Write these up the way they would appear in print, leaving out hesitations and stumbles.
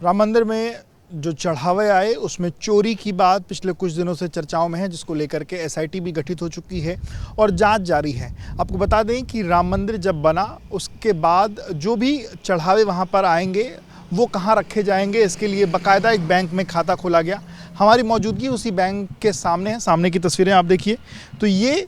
राम मंदिर में जो चढ़ावे आए उसमें चोरी की बात पिछले कुछ दिनों से चर्चाओं में है, जिसको लेकर के एसआईटी भी गठित हो चुकी है और जांच जारी है। आपको बता दें कि राम मंदिर जब बना उसके बाद जो भी चढ़ावे वहां पर आएंगे वो कहां रखे जाएंगे, इसके लिए बाकायदा एक बैंक में खाता खोला गया। हमारी मौजूदगी उसी बैंक के सामने है। सामने की तस्वीरें आप देखिए तो ये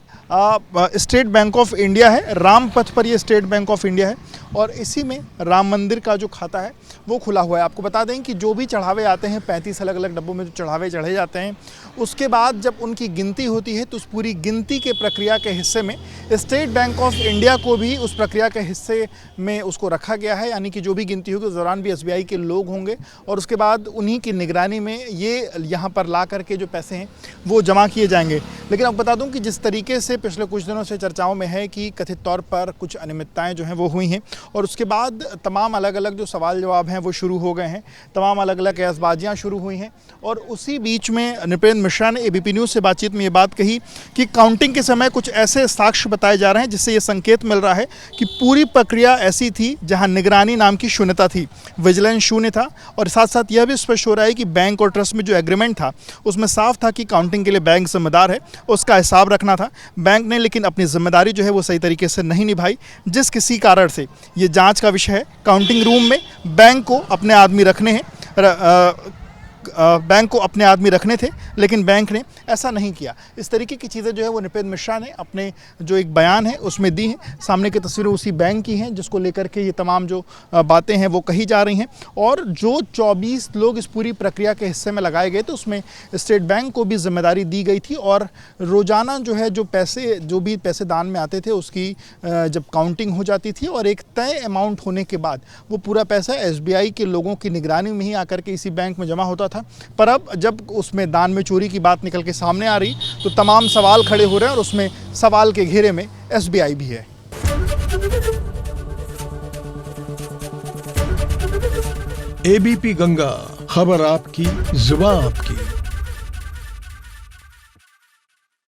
स्टेट बैंक ऑफ इंडिया है। राम पथ पर ये स्टेट बैंक ऑफ इंडिया है और इसी में राम मंदिर का जो खाता है वो खुला हुआ है। आपको बता दें कि जो भी चढ़ावे आते हैं 35 अलग अलग डब्बों में जो चढ़ावे चढ़े जाते हैं, उसके बाद जब उनकी गिनती होती है तो उस पूरी गिनती के प्रक्रिया के हिस्से में स्टेट बैंक ऑफ इंडिया को भी उस प्रक्रिया के हिस्से में उसको रखा गया है। यानी कि जो भी गिनती होगी उस दौरान भी एसबीआई के लोग होंगे और उसके बाद उन्हीं की निगरानी में ये यहाँ पर ला करके जो पैसे हैं वो जमा किए जाएंगे। लेकिन आपको बता दूं कि जिस तरीके से पिछले कुछ दिनों से चर्चाओं में है कि कथित तौर पर कुछ अनियमितताएं जो हैं वो हुई हैं और उसके बाद तमाम अलग अलग जो सवाल जवाब हैं वो शुरू हो गए हैं, तमाम अलग अलग ऐसबाजियाँ शुरू हुई हैं। और उसी बीच में नृपेंद्र मिश्रा ने एबीपी न्यूज़ से बातचीत में ये बात कही कि काउंटिंग के समय कुछ ऐसे साक्ष्य बताए जा रहे हैं जिससे ये संकेत मिल रहा है कि पूरी प्रक्रिया ऐसी थी जहाँ निगरानी नाम की शून्यता थी, विजिलेंस शून्य था। और साथ साथ यह भी स्पष्ट हो रहा है कि बैंक और ट्रस्ट में जो एग्रीमेंट था उसमें साफ था कि काउंटिंग के लिए बैंक जिम्मेदार है, उसका हिसाब रखना था बैंक ने, लेकिन अपनी जिम्मेदारी जो है वो सही तरीके से नहीं निभाई। जिस किसी कारण से ये जांच का विषय है। काउंटिंग रूम में बैंक को अपने आदमी रखने हैं, बैंक को अपने आदमी रखने थे, लेकिन बैंक ने ऐसा नहीं किया। इस तरीके की चीज़ें जो है वो नृपेंद्र मिश्रा ने अपने जो एक बयान है उसमें दी हैं। सामने की तस्वीरें उसी बैंक की हैं जिसको लेकर के ये तमाम जो बातें हैं वो कही जा रही हैं। और जो 24 लोग इस पूरी प्रक्रिया के हिस्से में लगाए गए थे उसमें स्टेट बैंक को भी जिम्मेदारी दी गई थी और रोज़ाना जो है जो भी पैसे दान में आते थे उसकी जब काउंटिंग हो जाती थी और एक तय अमाउंट होने के बाद वो पूरा पैसा एसबीआई के लोगों की निगरानी में ही आकर के इसी बैंक में जमा होता था। पर अब जब उसमें दान में चोरी की बात निकल के सामने आ रही तो तमाम सवाल खड़े हो रहे हैं और उसमें सवाल के घेरे में एसबीआई भी है। एबीपी गंगा, खबर आपकी, जुबान आपकी।